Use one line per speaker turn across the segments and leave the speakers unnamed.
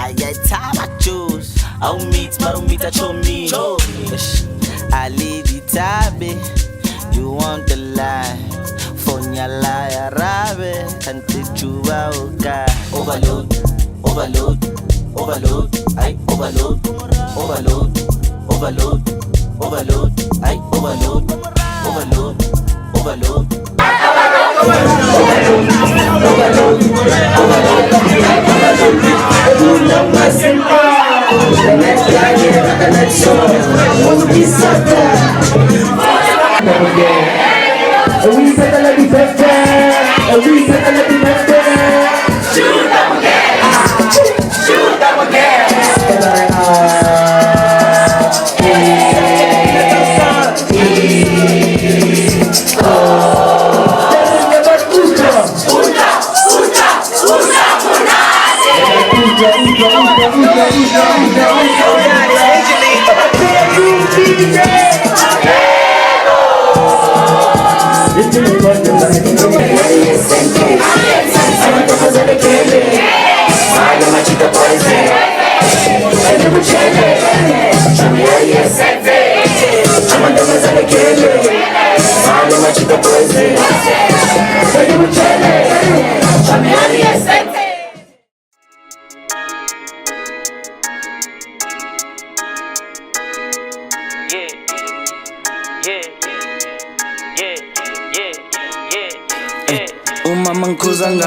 I time I choose. I'll meet Marumita Chomi. I lead the tabi. You want the lie. Fonya lie, rabe. And teach you okay. Overload, overload, overload. I overload, overload, overload, overload. I overload, overload, overload.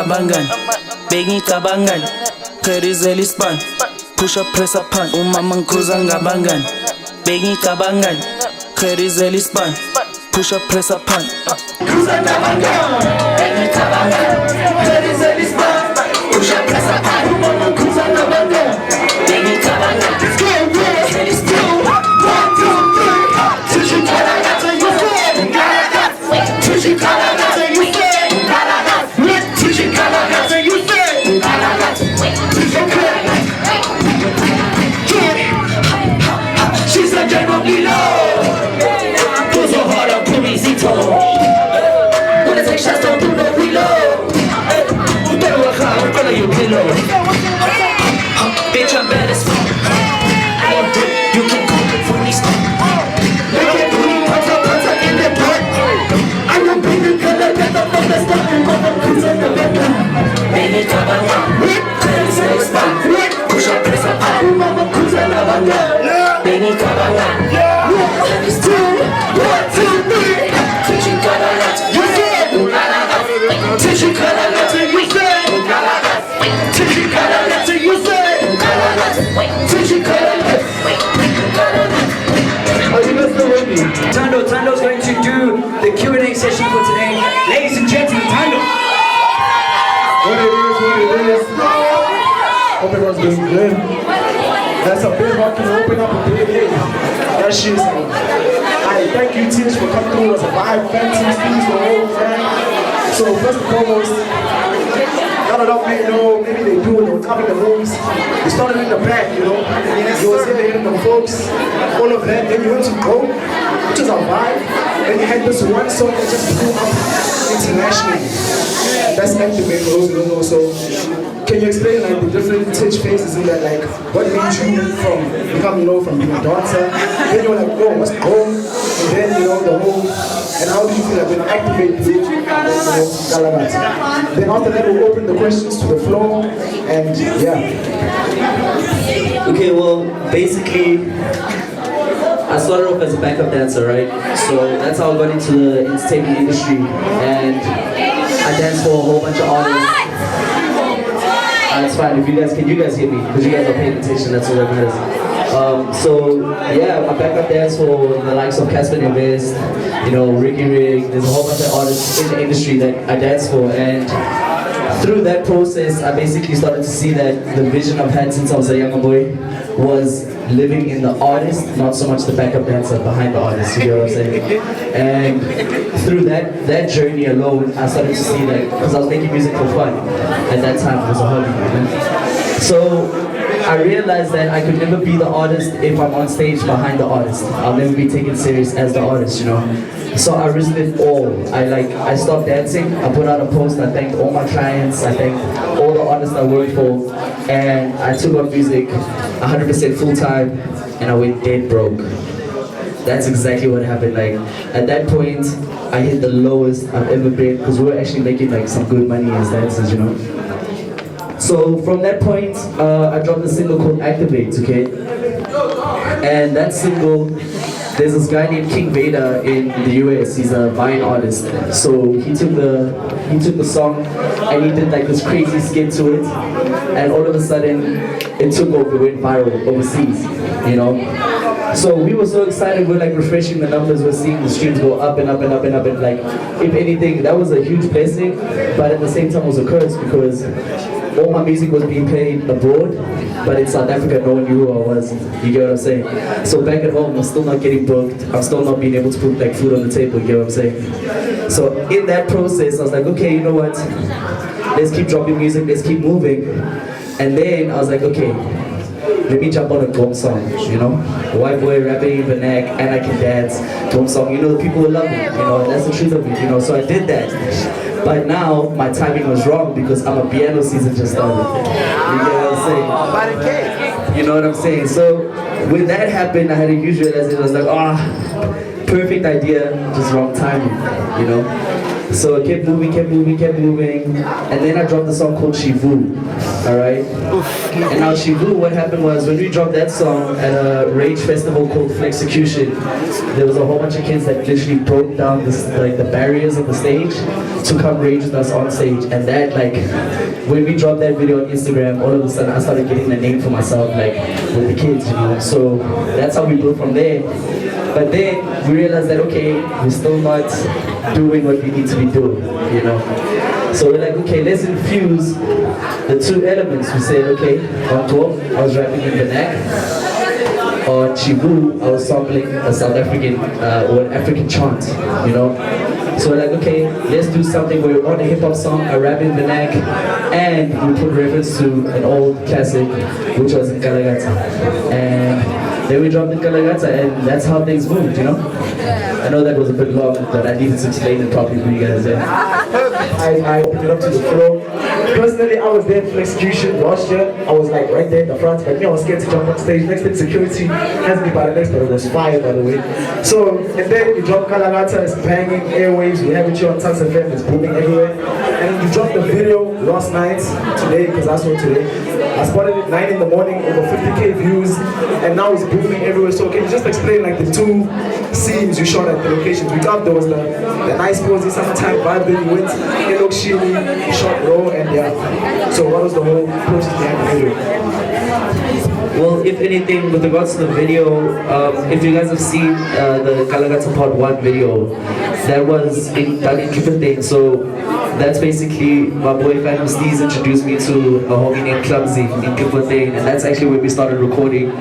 Bangan, bengi kabangan, kerizeli span, push up press up pan. Mangkuzanga bangan, bengi kabangan, kerizeli span, push up press up pan. Kuzanga bangan, bengi kabangan, kerizeli span, push up press up pan. Kuzanga bangan, bengi kabangan, kerizeli span. 1, 2, 3, tushi kalanga to you say, tushi kalanga to you say. She's a general below. Goes so hard on Purisito. When I take shots, don't do no reload. Don't work hard in front of your pillow. Bitch, I'm bad as fuck. You can call me for these. They can do me pata in the park. I will bring the color that the fuck is talking about the cruise on the bed. Baby, come on. Crazy next spot. Push up, press up, mama cruise on the bed. Baby, come on. Let me do 1, 2, 3. Teaching color, you said. Teaching color, you said. Teaching color, you said. Teaching color. Are you guys still with me? Tando's going to do the Q&A session for today. Ladies and gentlemen, Tando.
What it is. Hope everyone's doing good. That's a big rock and open up a big day. That shit's I thank you teams for coming through as a live fan team, please for all fan. So first and foremost, none of them may know, maybe they do, they were covering the rooms. We started in the back, you know. You was here the folks, all of that, then you went to Go, which is our vibe. Then you had this one song that just blew up internationally. That's Activate for those who don't know. So can you explain like the different Titch phases in that, like what made you from become, you know, from being a dancer, then you were like, oh, what's home? And then, you know, the whole, and how did you feel like when Activate you know, Galabat? Then after that we'll open the questions to the floor and yeah.
Okay, well basically I started off as a backup dancer, right? So that's how I got into the entertainment industry, and I danced for a whole bunch of artists. It's fine if you guys can. You guys hear me because you guys are paying attention. That's all that matters. So yeah, I backup dance for the likes of Casper Invest, you know, Ricky Rig. There's a whole bunch of artists in the industry that I dance for, and through that process, I basically started to see that the vision I've had since I was a younger boy was living in the artist, not so much the backup dancer behind the artist, you know what I'm saying? And through that journey alone, I started to see that, because I was making music for fun, at that time it was a hobby, you know? So I realized that I could never be the artist if I'm on stage behind the artist. I'll never be taken serious as the artist, you know. So I risked it all. I stopped dancing. I put out a post. I thanked all my clients. I thanked all the artists I worked for, and I took on music 100% full time, and I went dead broke. That's exactly what happened. Like at that point, I hit the lowest I've ever been because we were actually making like some good money as dancers, you know. So from that point, I dropped a single called Activate, okay? And that single, there's this guy named King Vader in the US. He's a Vine artist. So he took the song and he did like this crazy skit to it, and all of a sudden it took over, went viral overseas, you know. So we were so excited, we're like refreshing the numbers, we're seeing the streams go up and up and up and up, and like, if anything, that was a huge blessing, but at the same time it was a curse because all my music was being played abroad, but in South Africa no one knew who I was, you get what I'm saying? So back at home, I'm still not getting booked, I'm still not being able to put like food on the table, you get what I'm saying? So in that process, I was like, okay, you know what, let's keep dropping music, let's keep moving. And then I was like, okay, let me jump on a drum song, you know? A white boy rapping in the neck, and I can dance, drum song, you know, the people will love it, you know, and that's the truth of it, you know, so I did that. But now, my timing was wrong because I'm a piano season just started. You get what I'm saying? You know what I'm saying? So, when that happened, I had a huge realization, I was like, perfect idea, just wrong timing, you know? So I kept moving, and then I dropped a song called Shivu, alright? And now Shivu, what happened was, when we dropped that song at a rage festival called Flexecution, there was a whole bunch of kids that literally broke down this, like the barriers of the stage to come rage with us on stage. And that, like, when we dropped that video on Instagram, all of a sudden I started getting a name for myself, like, with the kids, you know? So that's how we built from there. But then we realized that, okay, we're still not doing what we need to be doing, you know. So we're like, okay, let's infuse the two elements. We said, okay, on top, I was rapping in the neck. On Chibu, I was sampling a South African or an African chant, you know. So we're like, okay, let's do something where on a hip hop song, I rap in the neck, and we put reference to an old classic, which was Kalagata. And then we dropped in Kalagata, and that's how things moved, you know? I know that was a bit long, but I needed to explain it properly for you guys.
I opened it up to the floor. Personally, I was there for execution last year. I was like right there in the front, but me, I was scared to jump on stage. Next thing, security has me by the next, but it was fire, by the way. So, and then you drop Kalagata, it's banging airwaves. We have it here on TuksFM, it's booming everywhere. And you dropped the video last night, today, because I saw it today. I spotted it 9 in the morning, over 50K views, and now it's booming everywhere. So can you just explain like the two scenes you shot at the locations? We got there was the nice posy summertime vibe, then you went in Okshini, shot raw, and yeah. So what was the whole process behind the video?
Well, if anything, with regards to the video, if you guys have seen the Kalagata Part 1 video, that was done in Kippentain. So that's basically my boy Phantom Steez introduced me to a homie named Clumsy in Kippentain, and that's actually where we started recording,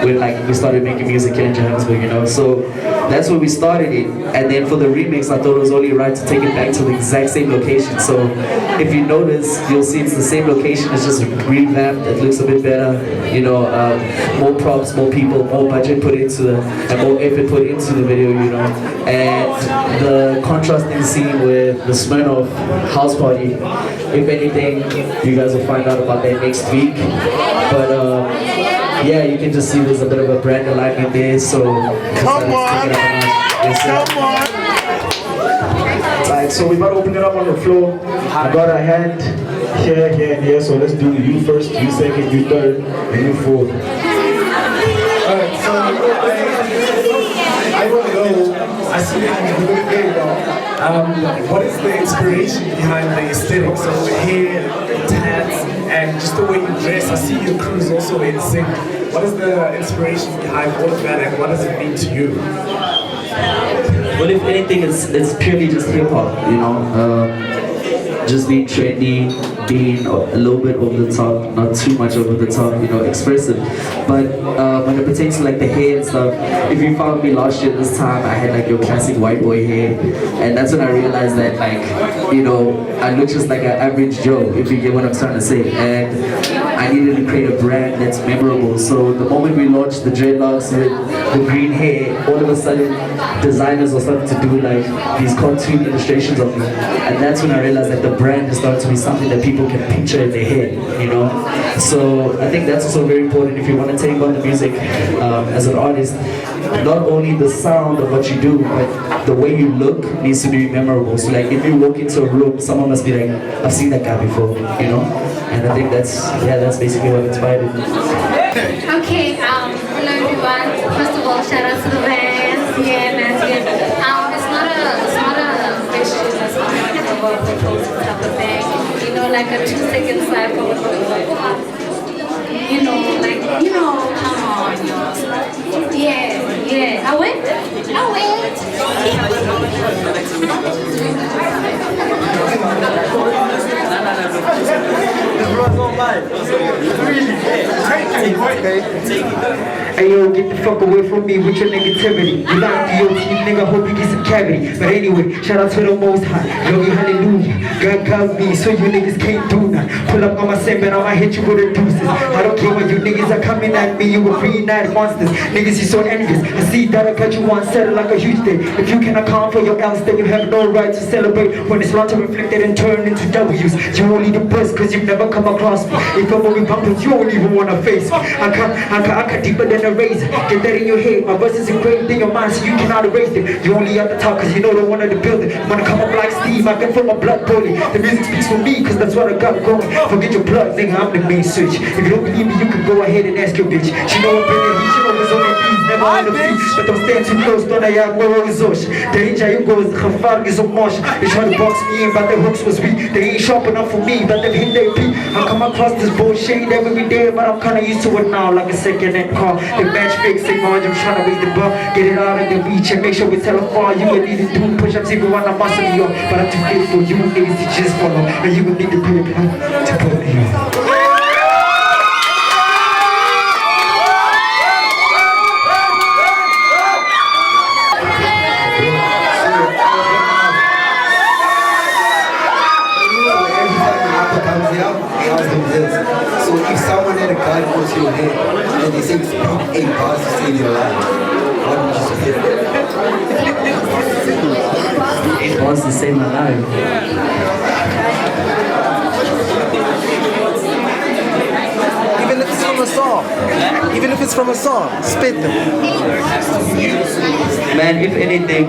when like we started making music here in Johannesburg, you know. So that's where we started it, and then for the remix, I thought it was only right to take it back to the exact same location. So if you notice, you'll see it's the same location, it's just revamped, it looks a bit better, you know, more props, more people, more budget put into and more effort put into the video, you know. And the contrasting scene with the Smirnoff house party, if anything, you guys will find out about that next week. But yeah, you can just see there's a bit of a brand alignment there, so come on!
Right, so we're about to open it up on the floor. I got a hand here, here, and here, so let's do you first, you second, you third, and you fourth. Alright, so I want to know, I see that you're doing very well. What is the inspiration behind the aesthetics of the hair, tats, and just the way you dress? I see your crew's also in sync. What is the inspiration behind all of that, and what does it mean to you?
Well, if anything, it's purely just hip hop, you know. Just being trendy, being a little bit over the top, not too much over the top, you know, expressive. But when it pertains to like the hair and stuff, if you found me last year this time, I had like your classic white boy hair, and that's when I realized that, like, you know, I look just like an average Joe, if you get what I'm trying to say. And I I needed to create a brand that's memorable. So the moment we launched the dreadlocks with the green hair, all of a sudden designers were starting to do like these cartoon illustrations of me. And that's when I realized that the brand is starting to be something that people can picture in their head, you know? So I think that's also very important if you want to take on the music as an artist. Not only the sound of what you do, but the way you look needs to be memorable. So like if you walk into a room, someone must be like, I've seen that guy before, you know? And I think that's basically what inspired it.
Okay, hello everyone. First of all, shout out to the bands. Yeah, man. It's not a question, it's not about the post type of thing. You know, like a 2-second cycle. You know, come on, y'all. Yeah. I went.
Hey yo, get the fuck away from me with your negativity. You like DOT, nigga, hope you get some cavity. But anyway, shout out to the most high. Yogi, hallelujah. God got me, so you niggas can't do nothing. Pull up on my sim and I'ma hit you with the deuces. I don't care when you niggas are coming at me, you will green-eyed monsters. Niggas, you so envious. I see that I got you on settle like a huge day. If you can account for your else, then you have no right to celebrate. When it's not to reflect it and turn into W's. You only the best cause you've never come across me. If I'm only bumping, you don't even wanna face me. I cut deeper than a razor. Get that in your head. My verses engraved in your mind so you cannot erase them. You only at the top cause you know the one of the building. Wanna come up like Steve, I can feel my blood boiling. The music speaks for me cause that's what I got going. Forget your blood, nigga, I'm the main switch. If you don't believe me, you can go ahead and ask your bitch. She know I'm bringing heat, she always on her knees, never on the feet. But don't stand too close, don't I have no resource. Danger, you go, the gevaar is op mosh. They try to box me in, but the hooks was weak. They ain't sharp enough for me, but they've hit their peak. I come across this bullshit every day, but I'm kinda used to it now, like a second-hand car. They match fixing, I'm trying to raise the bar, get it out of the reach and make sure we tell them far. You will need to do push-ups even when I'm muscling you, but I'm too fit for you niggas to just follow, and you will need to pay a to put me on.
So if someone had a gun goes to your head and they say speak 8 bars to save your life, what would you say?
8 bars to save my life.
Even if it's from a song. Even if it's from a song, spit them.
Man, if anything,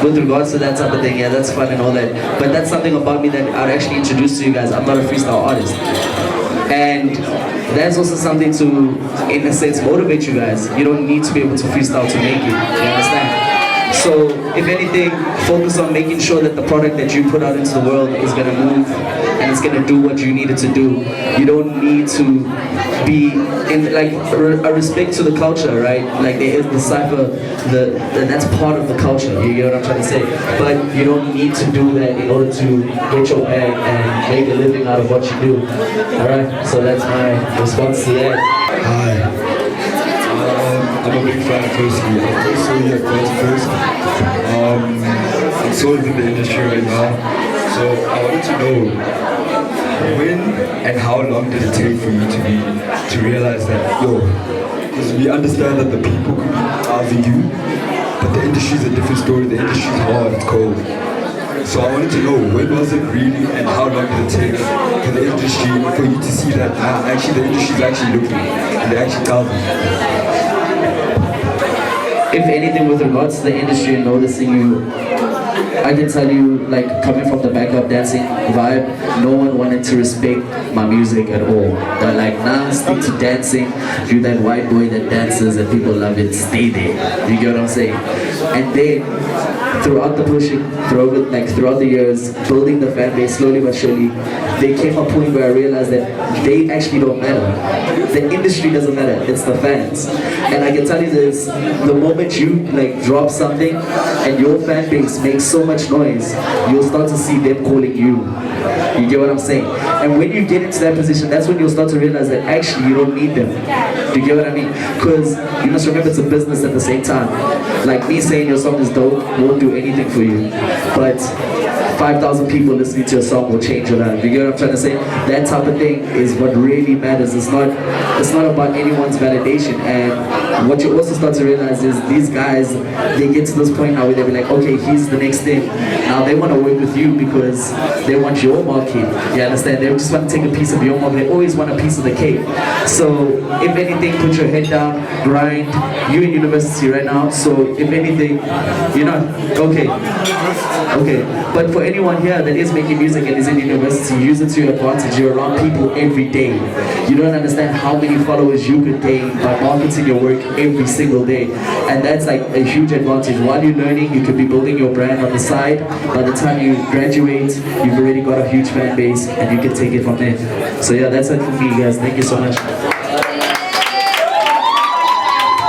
with regards to that type of thing, yeah, that's fun and all that. But that's something about me that I'd actually introduce to you guys. I'm not a freestyle artist. And that's also something to, in a sense, motivate you guys. You don't need to be able to freestyle to make it. You understand? So, if anything, focus on making sure that the product that you put out into the world is going to move and it's going to do what you need it to do. You don't need to be in like a respect to the culture, right? Like there is the cipher, that's part of the culture. You get what I'm trying to say? But you don't need to do that in order to get your bag and make a living out of what you do. All right. So that's my response to that.
Hi. I'm a big fan of Firstly. I'm also here first. I'm sort of in the industry right now. So I wanted to know when and how long did it take for you to realize that, because we understand that the people could be either you, but the industry's a different story. The industry's hard, it's cold. So I wanted to know, when was it really and how long did it take for the industry, for you to see that actually the industry's actually looking and they're actually counting?
If anything, with regards to the industry and noticing you, I can tell you, like, coming from the backup dancing vibe, no one wanted to respect my music at all. They're like, nah, stick to dancing, you're that white boy that dances and people love it, stay there. You get what I'm saying? And then, throughout the pushing, throughout the years, building the fan base slowly but surely, there came a point where I realized that they actually don't matter. The industry doesn't matter, it's the fans. And I can tell you this, the moment you like drop something and your fan base makes so much noise, you'll start to see them calling you. You get what I'm saying? And when you get into that position, that's when you'll start to realize that actually you don't need them. Do you get what I mean? Because you must remember it's a business at the same time. Like me saying your song is dope won't do anything for you. But 5,000 people listening to your song will change your life. You get what I'm trying to say? That type of thing is what really matters. It's not about anyone's validation. And what you also start to realize is these guys, they get to this point now where they'll be like, okay, here's the next thing. Now they want to work with you because they want your market. You understand? They just want to take a piece of your market. They always want a piece of the cake. So if anything, put your head down, grind. You're in university right now, so if anything, you're not okay. But for anyone here that is making music and is in university, use it to your advantage. You're around people every day. You don't understand how many followers you could gain by marketing your work every single day, and that's like a huge advantage. While you're learning, you could be building your brand on the side. By the time you graduate, you've already got a huge fan base, and you can take it from there. So yeah, that's it for me, guys. Thank you so much.